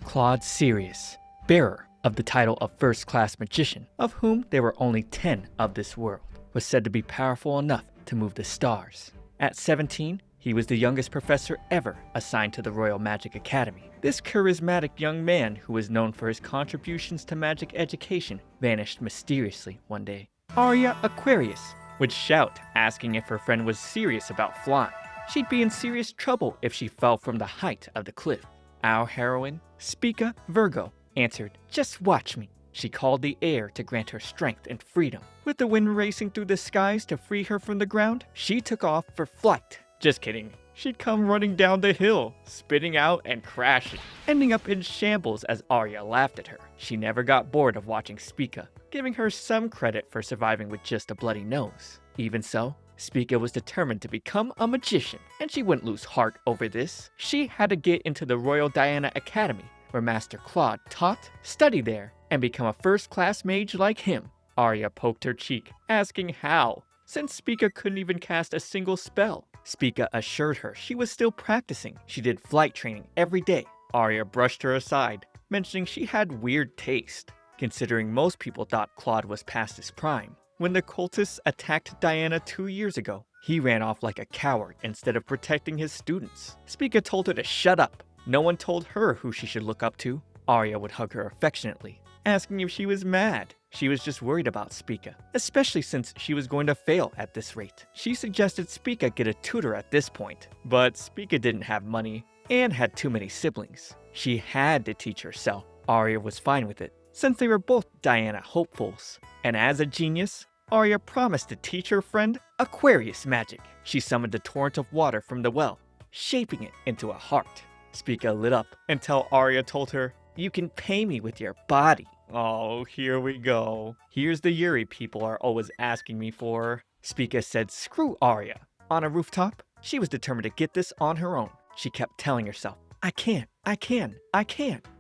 Claude Sirius, bearer of the title of first-class magician, of whom there were only 10 of this world, was said to be powerful enough to move the stars. At 17, he was the youngest professor ever assigned to the Royal Magic Academy. This charismatic young man, who was known for his contributions to magic education, vanished mysteriously one day. Aria Aquarius would shout, asking if her friend was serious about flying. She'd be in serious trouble if she fell from the height of the cliff. Our heroine, Spica Virgo, answered, "Just watch me." She called the air to grant her strength and freedom. With the wind racing through the skies to free her from the ground, she took off for flight. Just kidding. She'd come running down the hill, spitting out and crashing, ending up in shambles as Aria laughed at her. She never got bored of watching Spica, giving her some credit for surviving with just a bloody nose. Even so, Spica was determined to become a magician, and she wouldn't lose heart over this. She had to get into the Royal Diana Academy, where Master Claude taught, study there, and become a first-class mage like him. Aria poked her cheek, asking how, since Spica couldn't even cast a single spell. Spica assured her she was still practicing. She did flight training every day. Aria brushed her aside, mentioning she had weird taste, considering most people thought Claude was past his prime. When the cultists attacked Diana 2 years ago, he ran off like a coward instead of protecting his students. Spica told her to shut up. No one told her who she should look up to. Aria would hug her affectionately, asking if she was mad. She was just worried about Spica, especially since she was going to fail at this rate. She suggested Spica get a tutor at this point, but Spica didn't have money and had too many siblings. She had to teach herself. Aria was fine with it, since they were both Diana hopefuls. And as a genius, Aria promised to teach her friend Aquarius magic. She summoned a torrent of water from the well, shaping it into a heart. Spica lit up until Aria told her, "You can pay me with your body." Oh, here we go. Here's the Yuri people are always asking me for. Spica said screw Aria. On a rooftop, she was determined to get this on her own. She kept telling herself, I can.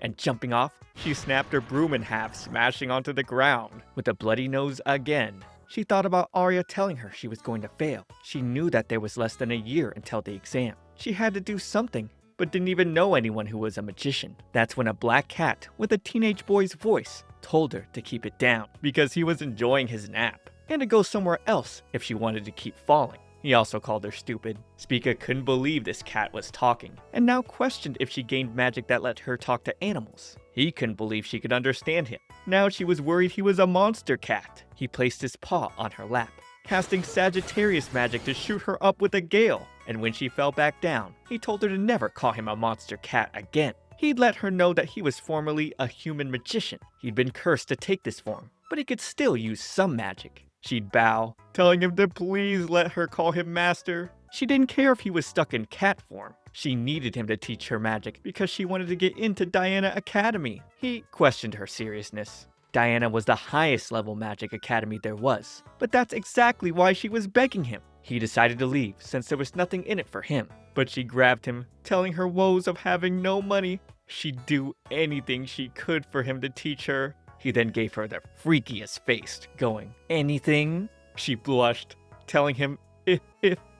And jumping off, she snapped her broom in half, smashing onto the ground. With a bloody nose again, she thought about Aria telling her she was going to fail. She knew that there was less than a year until the exam. She had to do something, but didn't even know anyone who was a magician. That's when a black cat with a teenage boy's voice told her to keep it down because he was enjoying his nap, and to go somewhere else if she wanted to keep falling. He also called her stupid. Spica couldn't believe this cat was talking, and now questioned if she gained magic that let her talk to animals. He couldn't believe she could understand him. Now she was worried he was a monster cat. He placed his paw on her lap, casting Sagittarius magic to shoot her up with a gale. And when she fell back down, he told her to never call him a monster cat again. He'd let her know that he was formerly a human magician. He'd been cursed to take this form, but he could still use some magic. She'd bow, telling him to please let her call him master. She didn't care if he was stuck in cat form. She needed him to teach her magic because she wanted to get into Diana Academy. He questioned her seriousness. Diana was the highest level magic academy there was, but that's exactly why she was begging him. He decided to leave since there was nothing in it for him, but she grabbed him, telling her woes of having no money. She'd do anything she could for him to teach her. He then gave her the freakiest face, going, "Anything?" She blushed, telling him if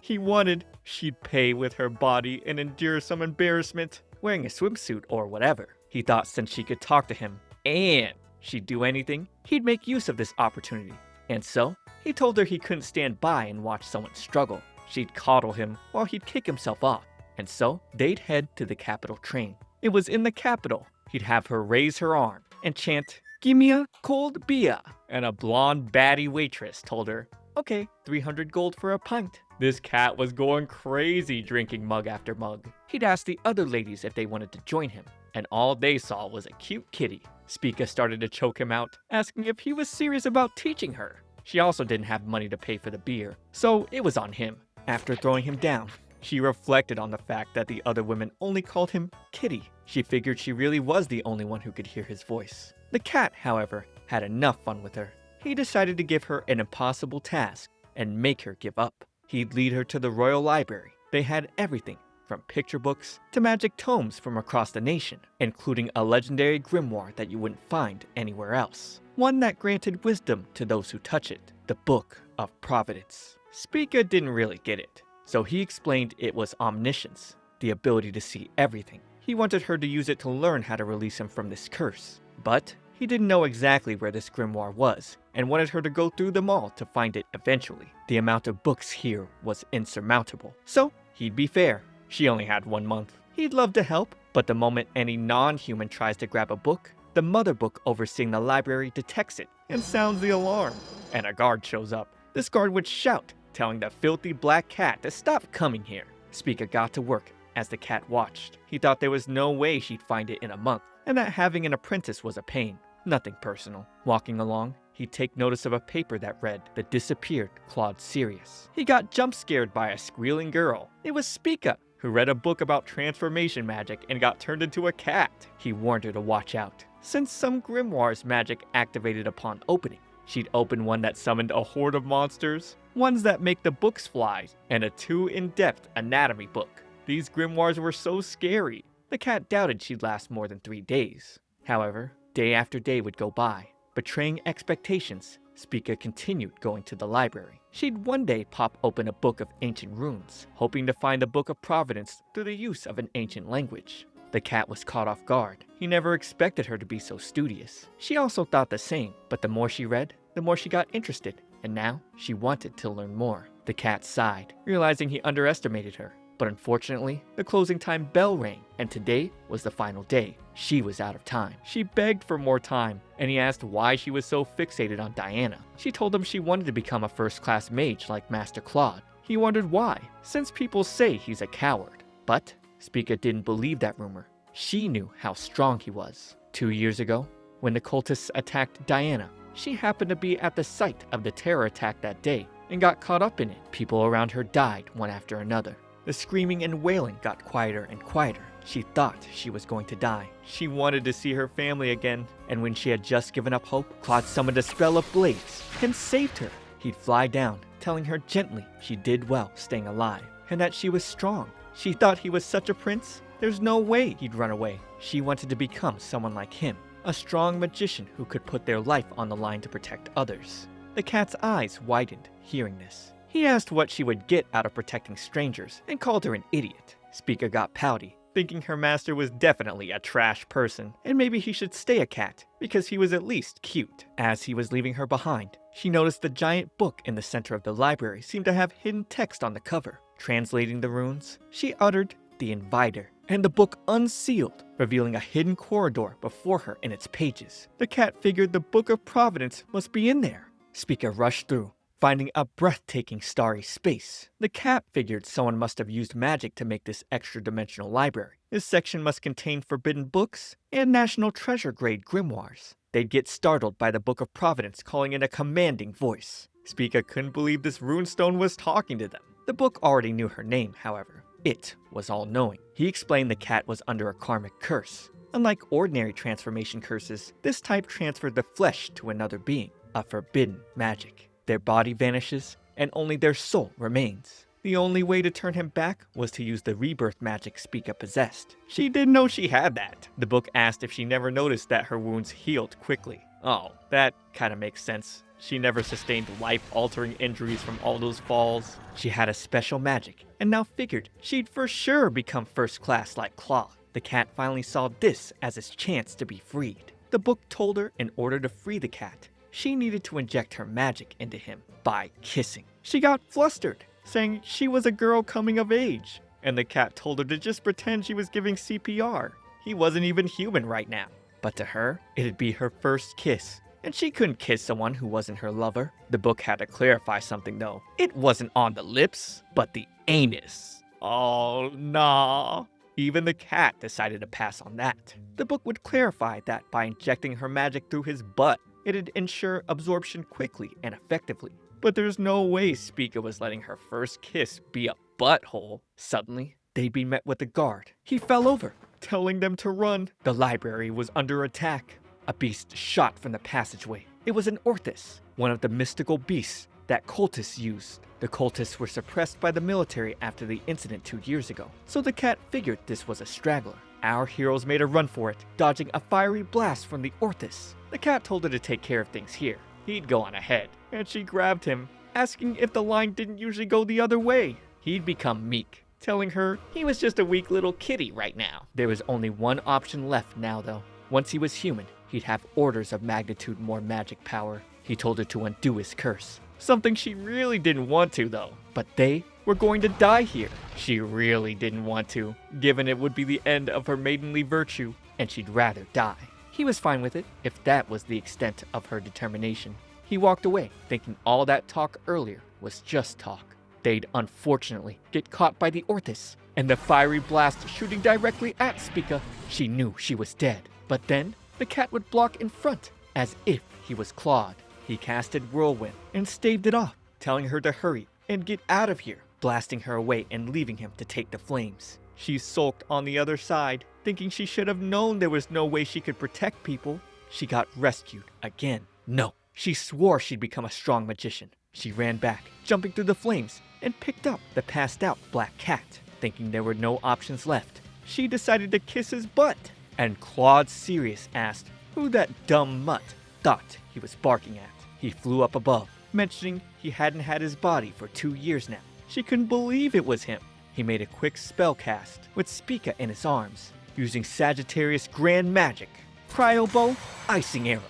he wanted, she'd pay with her body and endure some embarrassment, wearing a swimsuit or whatever. He thought since she could talk to him and she'd do anything, he'd make use of this opportunity. And so, he told her he couldn't stand by and watch someone struggle. She'd coddle him while he'd kick himself off. And so, they'd head to the capital train. It was in the capital. He'd have her raise her arm and chant, "Gimme a cold beer." And a blonde baddie waitress told her, "Okay, 300 gold for a pint." This cat was going crazy drinking mug after mug. He'd ask the other ladies if they wanted to join him, and all they saw was a cute kitty. Spica started to choke him out, asking if he was serious about teaching her. She also didn't have money to pay for the beer, so it was on him. After throwing him down, she reflected on the fact that the other women only called him Kitty. She figured she really was the only one who could hear his voice. The cat, however, had enough fun with her. He decided to give her an impossible task and make her give up. He'd lead her to the royal library. They had everything, from picture books to magic tomes from across the nation, including a legendary grimoire that you wouldn't find anywhere else. One that granted wisdom to those who touch it, the Book of Providence. Spica didn't really get it, so he explained it was omniscience, the ability to see everything. He wanted her to use it to learn how to release him from this curse. But he didn't know exactly where this grimoire was, and wanted her to go through them all to find it eventually. The amount of books here was insurmountable, so he'd be fair. She only had 1 month. He'd love to help, but the moment any non-human tries to grab a book, the mother book overseeing the library detects it and sounds the alarm. And a guard shows up. This guard would shout, telling the filthy black cat to stop coming here. Spica got to work as the cat watched. He thought there was no way she'd find it in a month, and that having an apprentice was a pain. Nothing personal. Walking along, he'd take notice of a paper that read, "The Disappeared Claude Sirius." He got jump scared by a squealing girl. It was Spica, who read a book about transformation magic and got turned into a cat. He warned her to watch out, since some grimoires magic activated upon opening. She'd open one that summoned a horde of monsters, ones that make the books fly, and a too in-depth anatomy book. These grimoires were so scary, the cat doubted she'd last more than 3 days. However, day after day would go by. Betraying expectations, Spica continued going to the library. She'd one day pop open a book of ancient runes, hoping to find the Book of Providence through the use of an ancient language. The cat was caught off guard. He never expected her to be so studious. She also thought the same, but the more she read, the more she got interested, and now she wanted to learn more. The cat sighed, realizing he underestimated her. But unfortunately, the closing time bell rang, and today was the final day. She was out of time. She begged for more time, and he asked why she was so fixated on Diana. She told him she wanted to become a first-class mage like Master Claude. He wondered why, since people say he's a coward. But Spica didn't believe that rumor. She knew how strong he was. 2 years ago, when the cultists attacked Diana, she happened to be at the site of the terror attack that day and got caught up in it. People around her died one after another. The screaming and wailing got quieter and quieter. She thought she was going to die. She wanted to see her family again, and when she had just given up hope, Claude summoned a spell of blades and saved her. He'd fly down, telling her gently she did well staying alive, and that she was strong. She thought he was such a prince, there's no way he'd run away. She wanted to become someone like him, a strong magician who could put their life on the line to protect others. The cat's eyes widened, hearing this. He asked what she would get out of protecting strangers and called her an idiot. Spica got pouty, thinking her master was definitely a trash person, and maybe he should stay a cat, because he was at least cute. As he was leaving her behind, she noticed the giant book in the center of the library seemed to have hidden text on the cover. Translating the runes, she uttered, "The Inviter," and the book unsealed, revealing a hidden corridor before her in its pages. The cat figured the Book of Providence must be in there. Spica rushed through, finding a breathtaking starry space. The cat figured someone must have used magic to make this extra-dimensional library. This section must contain forbidden books and national treasure-grade grimoires. They'd get startled by the Book of Providence calling in a commanding voice. Spica couldn't believe this runestone was talking to them. The book already knew her name, however. It was all-knowing. He explained the cat was under a karmic curse. Unlike ordinary transformation curses, this type transferred the flesh to another being, a forbidden magic. Their body vanishes, and only their soul remains. The only way to turn him back was to use the rebirth magic Spica possessed. She didn't know she had that. The book asked if she never noticed that her wounds healed quickly. Oh, that kinda makes sense. She never sustained life-altering injuries from all those falls. She had a special magic, and now figured she'd for sure become first class like Claude. The cat finally saw this as its chance to be freed. The book told her in order to free the cat, she needed to inject her magic into him by kissing. She got flustered, saying she was a girl coming of age, and the cat told her to just pretend she was giving CPR. He wasn't even human right now. But to her, it'd be her first kiss, and she couldn't kiss someone who wasn't her lover. The book had to clarify something though. It wasn't on the lips, but the anus. Oh, nah. Even the cat decided to pass on that. The book would clarify that by injecting her magic through his butt, it'd ensure absorption quickly and effectively. But there's no way Spica was letting her first kiss be a butthole. Suddenly, they'd be met with a guard. He fell over, telling them to run. The library was under attack. A beast shot from the passageway. It was an Orthus, one of the mystical beasts that cultists used. The cultists were suppressed by the military after the incident 2 years ago, so the cat figured this was a straggler. Our heroes made a run for it, dodging a fiery blast from the Orthus. The cat told her to take care of things here. He'd go on ahead, and she grabbed him, asking if the line didn't usually go the other way. He'd become meek, telling her he was just a weak little kitty right now. There was only one option left now though. Once he was human, he'd have orders of magnitude more magic power. He told her to undo his curse. Something she really didn't want to though. But they were going to die here. She really didn't want to, given it would be the end of her maidenly virtue, and she'd rather die. He was fine with it, if that was the extent of her determination. He walked away, thinking all that talk earlier was just talk. They'd unfortunately get caught by the Orthis, and the fiery blast shooting directly at Spica. She knew she was dead, but then the cat would block in front, as if he was Claude. He casted Whirlwind and staved it off, telling her to hurry and get out of here, blasting her away and leaving him to take the flames. She sulked on the other side, thinking she should have known there was no way she could protect people. She got rescued again. No, she swore she'd become a strong magician. She ran back, jumping through the flames, and picked up the passed out black cat. Thinking there were no options left, she decided to kiss his butt. And Claude Sirius asked who that dumb mutt thought he was barking at. He flew up above, mentioning he hadn't had his body for 2 years now. She couldn't believe it was him. He made a quick spell cast with Spica in his arms, using Sagittarius Grand Magic, Cryo Bow, Icing Arrow,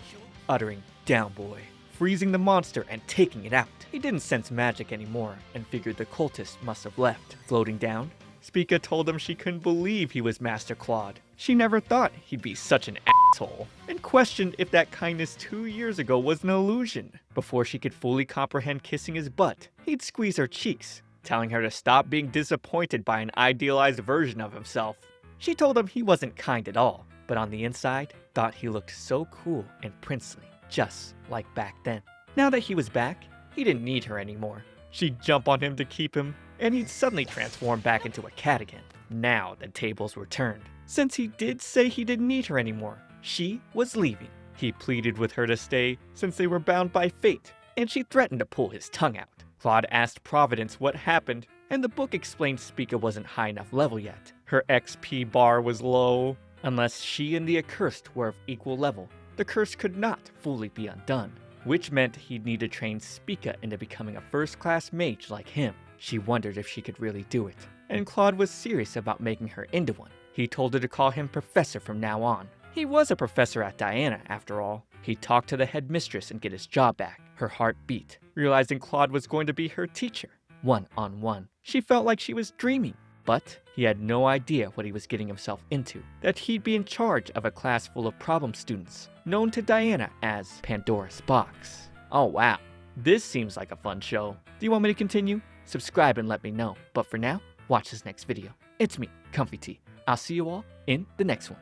uttering "Down boy," freezing the monster and taking it out. He didn't sense magic anymore and figured the cultist must have left. Floating down, Spica told him she couldn't believe he was Master Claude. She never thought he'd be such an asshole, and questioned if that kindness 2 years ago was an illusion. Before she could fully comprehend kissing his butt, he'd squeeze her cheeks, telling her to stop being disappointed by an idealized version of himself. She told him he wasn't kind at all, but on the inside, thought he looked so cool and princely, just like back then. Now that he was back, he didn't need her anymore. She'd jump on him to keep him, and he'd suddenly transform back into a cat again. Now the tables were turned. Since he did say he didn't need her anymore, she was leaving. He pleaded with her to stay since they were bound by fate, and she threatened to pull his tongue out. Claude asked Providence what happened, and the book explained Spica wasn't high enough level yet. Her XP bar was low. Unless she and the accursed were of equal level, the curse could not fully be undone, which meant he'd need to train Spica into becoming a first-class mage like him. She wondered if she could really do it, and Claude was serious about making her into one. He told her to call him Professor from now on. He was a professor at Diana, after all. He'd talk to the headmistress and get his job back. Her heart beat, realizing Claude was going to be her teacher, one-on-one. She felt like she was dreaming, but he had no idea what he was getting himself into, that he'd be in charge of a class full of problem students, known to Diana as Pandora's Box. Oh wow, this seems like a fun show. Do you want me to continue? Subscribe and let me know, but for now, watch this next video. It's me, ComfyTea. I'll see you all in the next one.